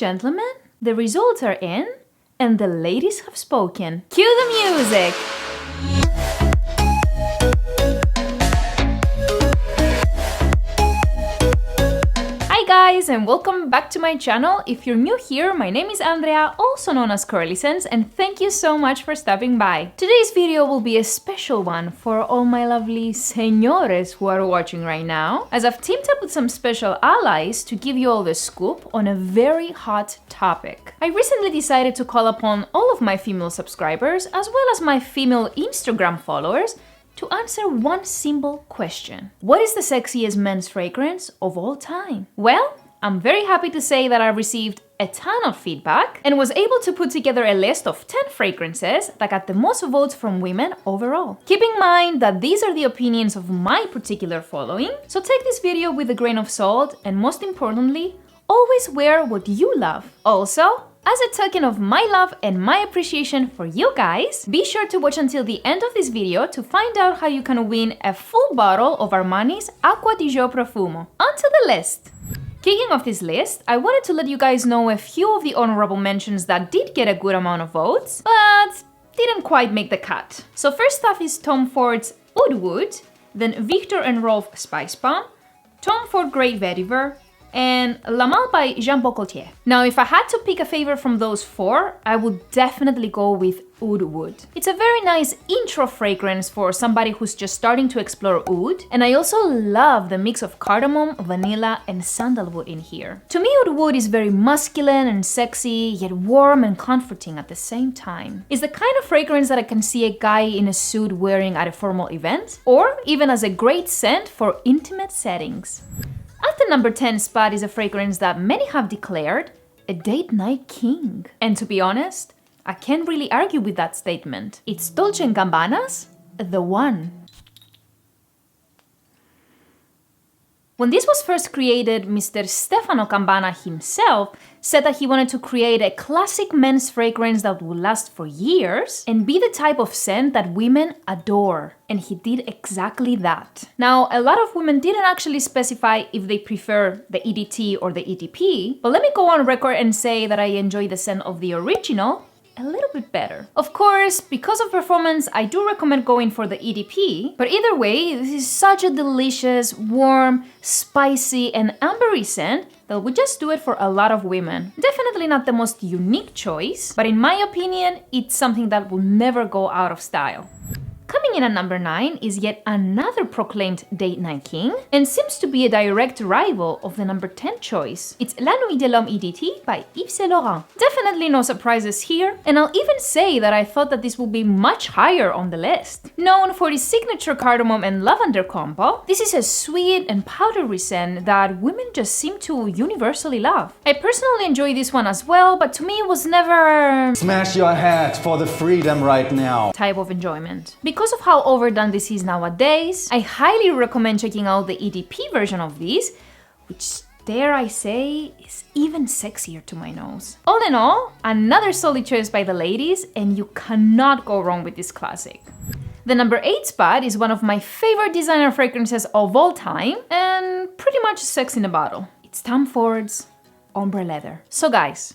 Gentlemen, the results are in, and the ladies have spoken. Cue the music! Hi guys, and welcome back to my channel. If you're new here, my name is Andrea, also known as CurlySense, and thank you so much for stopping by. Today's video will be a special one for all my lovely señores who are watching right now, as I've teamed up with some special allies to give you all the scoop on a very hot topic. I recently decided to call upon all of my female subscribers, as well as my female Instagram followers, to answer one simple question. What is the sexiest men's fragrance of all time? Well, I'm very happy to say that I received a ton of feedback and was able to put together a list of 10 fragrances that got the most votes from women overall. Keep in mind that these are the opinions of my particular following, so take this video with a grain of salt and most importantly, always wear what you love. Also, as a token of my love and my appreciation for you guys, be sure to watch until the end of this video to find out how you can win a full bottle of Armani's Acqua di Gio Profumo. Onto the list! Kicking off this list, I wanted to let you guys know a few of the honorable mentions that did get a good amount of votes, but didn't quite make the cut. So first off is Tom Ford's Oud Wood, then Victor and Rolf Spice Bomb, Tom Ford Great Vetiver, and La Malle by Jean Paul Gaultier. Now, if I had to pick a favorite from those four, I would definitely go with Oud Wood. It's a very nice intro fragrance for somebody who's just starting to explore oud, and I also love the mix of cardamom, vanilla, and sandalwood in here. To me, Oud Wood is very masculine and sexy, yet warm and comforting at the same time. It's the kind of fragrance that I can see a guy in a suit wearing at a formal event, or even as a great scent for intimate settings. At the number 10 spot is a fragrance that many have declared a date night king. And to be honest, I can't really argue with that statement. It's Dolce & Gabbana's The One. When this was first created, Mr. Stefano Campana himself said that he wanted to create a classic men's fragrance that would last for years and be the type of scent that women adore. And he did exactly that. Now, a lot of women didn't actually specify if they prefer the EDT or the EDP, but let me go on record and say that I enjoy the scent of the original a little bit better. Of course, because of performance, I do recommend going for the EDP, but either way, this is such a delicious, warm, spicy, and ambery scent that would just do it for a lot of women. Definitely not the most unique choice, but in my opinion, it's something that will never go out of style. Coming in at number 9 is yet another proclaimed date night king, and seems to be a direct rival of the number 10 choice. It's La Nuit de l'Homme EDT by Yves Saint Laurent. Definitely no surprises here, and I'll even say that I thought that this would be much higher on the list. Known for its signature cardamom and lavender combo, this is a sweet and powdery scent that women just seem to universally love. I personally enjoy this one as well, but to me it was never smash your head for the freedom right now type of enjoyment. Because of how overdone this is nowadays, I highly recommend checking out the EDP version of this, which, dare I say, is even sexier to my nose. All in all, another solid choice by the ladies, and you cannot go wrong with this classic. The number 8 spot is one of my favorite designer fragrances of all time, and pretty much sex in a bottle. It's Tom Ford's Ombre Leather. So guys,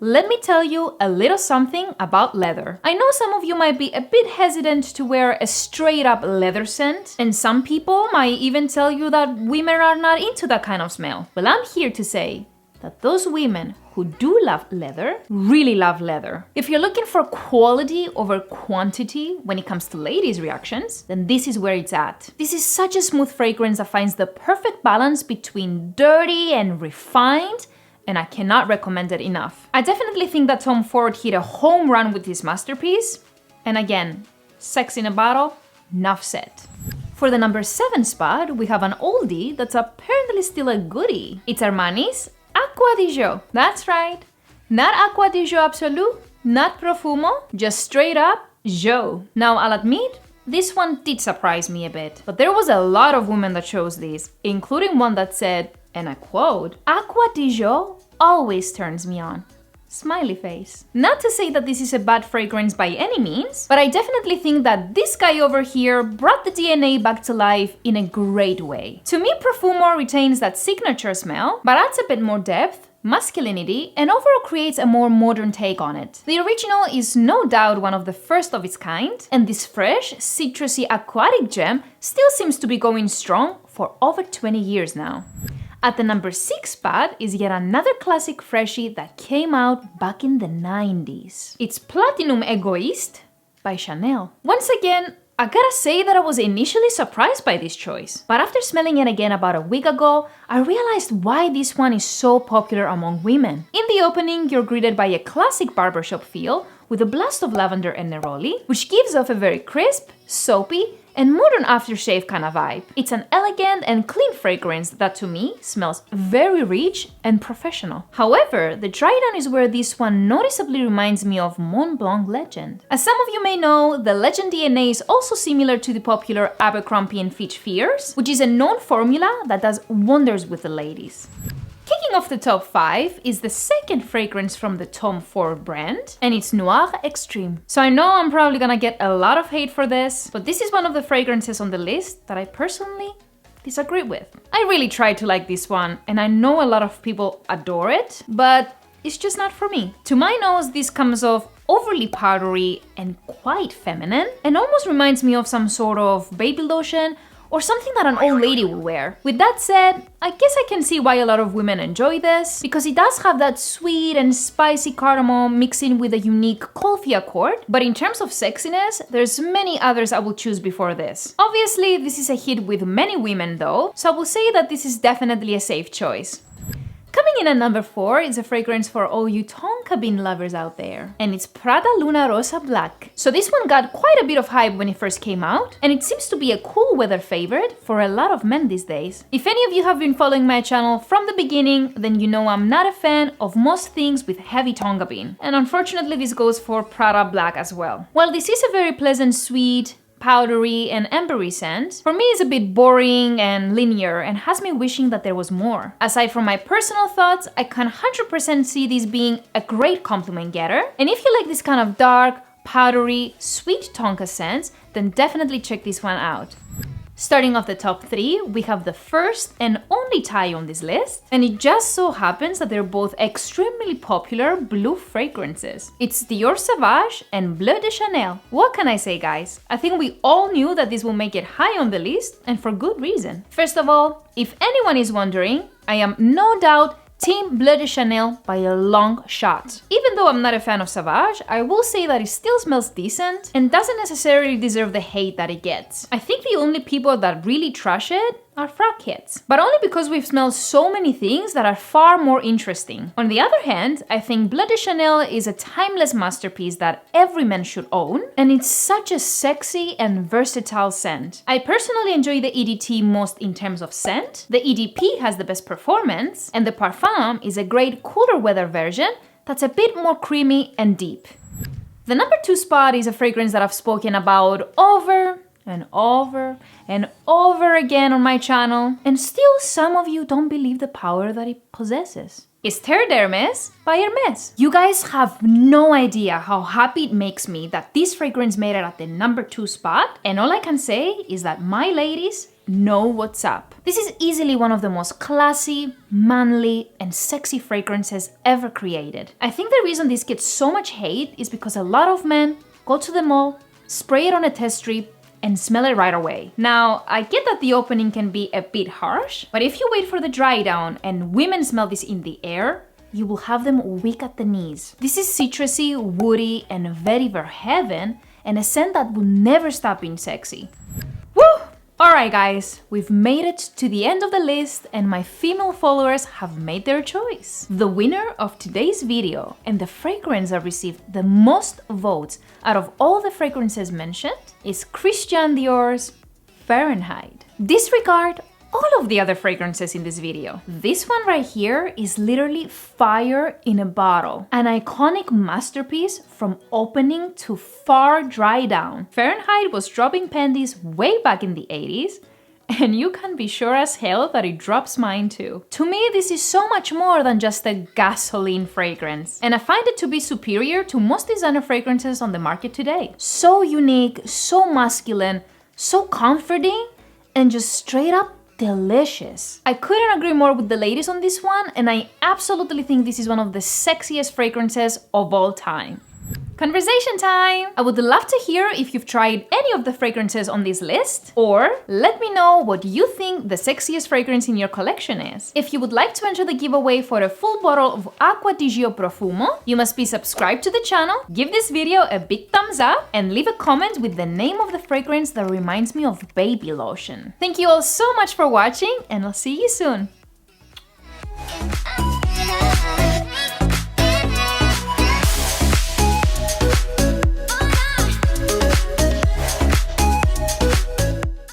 let me tell you a little something about leather. I know some of you might be a bit hesitant to wear a straight up leather scent, and some people might even tell you that women are not into that kind of smell. Well, I'm here to say that those women who do love leather really love leather. If you're looking for quality over quantity when it comes to ladies' reactions, then this is where it's at. This is such a smooth fragrance that finds the perfect balance between dirty and refined, and I cannot recommend it enough. I definitely think that Tom Ford hit a home run with this masterpiece. And again, sex in a bottle, enough said. For the number 7 spot, we have an oldie that's apparently still a goodie. It's Armani's Acqua di Gio. That's right. Not Acqua di Gio Absolu, not Profumo, just straight up Gio. Now, I'll admit, this one did surprise me a bit, but there was a lot of women that chose this, including one that said, and I quote, Acqua di Gio always turns me on. Smiley face. Not to say that this is a bad fragrance by any means, but I definitely think that this guy over here brought the DNA back to life in a great way. To me, Profumo retains that signature smell, but adds a bit more depth masculinity, and overall creates a more modern take on it. The original is no doubt one of the first of its kind, and this fresh, citrusy aquatic gem still seems to be going strong for over 20 years now. At the number 6 spot is yet another classic freshie that came out back in the 90s. It's Platinum Egoist by Chanel. Once again, I gotta say that I was initially surprised by this choice, but after smelling it again about a week ago, I realized why this one is so popular among women. In the opening, you're greeted by a classic barbershop feel with a blast of lavender and neroli, which gives off a very crisp, soapy, and modern aftershave kind of vibe. It's an elegant and clean fragrance that to me smells very rich and professional. However, the dry down is where this one noticeably reminds me of Mont Blanc Legend. As some of you may know, the Legend DNA is also similar to the popular Abercrombie & Fitch Fierce, which is a known formula that does wonders with the ladies. Kicking off the top 5 is the second fragrance from the Tom Ford brand, and it's Noir Extreme. So I know I'm probably gonna get a lot of hate for this, but this is one of the fragrances on the list that I personally disagree with. I really tried to like this one, and I know a lot of people adore it, but it's just not for me. To my nose, this comes off overly powdery and quite feminine, and almost reminds me of some sort of baby lotion or something that an old lady will wear. With that said, I guess I can see why a lot of women enjoy this, because it does have that sweet and spicy cardamom mixing with a unique coffee accord, but in terms of sexiness, there's many others I will choose before this. Obviously, this is a hit with many women though, so I will say that this is definitely a safe choice. Coming in at number 4 is a fragrance for all you Tonka bean lovers out there, and it's Prada Luna Rosa Black. So this one got quite a bit of hype when it first came out, and it seems to be a cool weather favorite for a lot of men these days. If any of you have been following my channel from the beginning, then you know I'm not a fan of most things with heavy Tonka bean, and unfortunately this goes for Prada Black as well. While this is a very pleasant, sweet, powdery and ambery scent, for me it's a bit boring and linear and has me wishing that there was more. Aside from my personal thoughts, I can 100% see this being a great compliment getter, and if you like this kind of dark, powdery, sweet Tonka scents, then definitely check this one out. Starting off the top 3, we have the first and only tie on this list, and it just so happens that they're both extremely popular blue fragrances. It's Dior Sauvage and Bleu de Chanel. What can I say, guys? I think we all knew that this will make it high on the list, and for good reason. First of all, if anyone is wondering, I am no doubt Team Bleu de Chanel by a long shot. Even though I'm not a fan of Sauvage, I will say that it still smells decent and doesn't necessarily deserve the hate that it gets. I think the only people that really trash it are frat kids, but only because we've smelled so many things that are far more interesting. On the other hand, I think Bleu de Chanel is a timeless masterpiece that every man should own, and it's such a sexy and versatile scent. I personally enjoy the EDT most in terms of scent, the EDP has the best performance, and the Parfum is a great cooler weather version that's a bit more creamy and deep. The number 2 spot is a fragrance that I've spoken about over and over and over again on my channel, and still some of you don't believe the power that it possesses. It's Terre d'Hermes by Hermes. You guys have no idea how happy it makes me that this fragrance made it at the number 2 spot, and all I can say is that my ladies know what's up. This is easily one of the most classy, manly, and sexy fragrances ever created. I think the reason this gets so much hate is because a lot of men go to the mall, spray it on a test strip, and smell it right away. Now, I get that the opening can be a bit harsh, but if you wait for the dry down and women smell this in the air, you will have them weak at the knees. This is citrusy, woody, and vetiver heaven, and a scent that will never stop being sexy. Woo! Alright guys, we've made it to the end of the list and my female followers have made their choice. The winner of today's video and the fragrance that received the most votes out of all the fragrances mentioned is Christian Dior's Fahrenheit. Disregard all of the other fragrances in this video. This one right here is literally fire in a bottle. An iconic masterpiece from opening to far dry down. Fahrenheit was dropping panties way back in the 80s, and you can be sure as hell that it drops mine too. To me, this is so much more than just a gasoline fragrance, and I find it to be superior to most designer fragrances on the market today. So unique, so masculine, so comforting, and just straight up delicious. I couldn't agree more with the ladies on this one, and I absolutely think this is one of the sexiest fragrances of all time. Conversation time! I would love to hear if you've tried any of the fragrances on this list, or let me know what you think the sexiest fragrance in your collection is. If you would like to enter the giveaway for a full bottle of Acqua di Gio Profumo, you must be subscribed to the channel, give this video a big thumbs up, and leave a comment with the name of the fragrance that reminds me of baby lotion. Thank you all so much for watching, and I'll see you soon!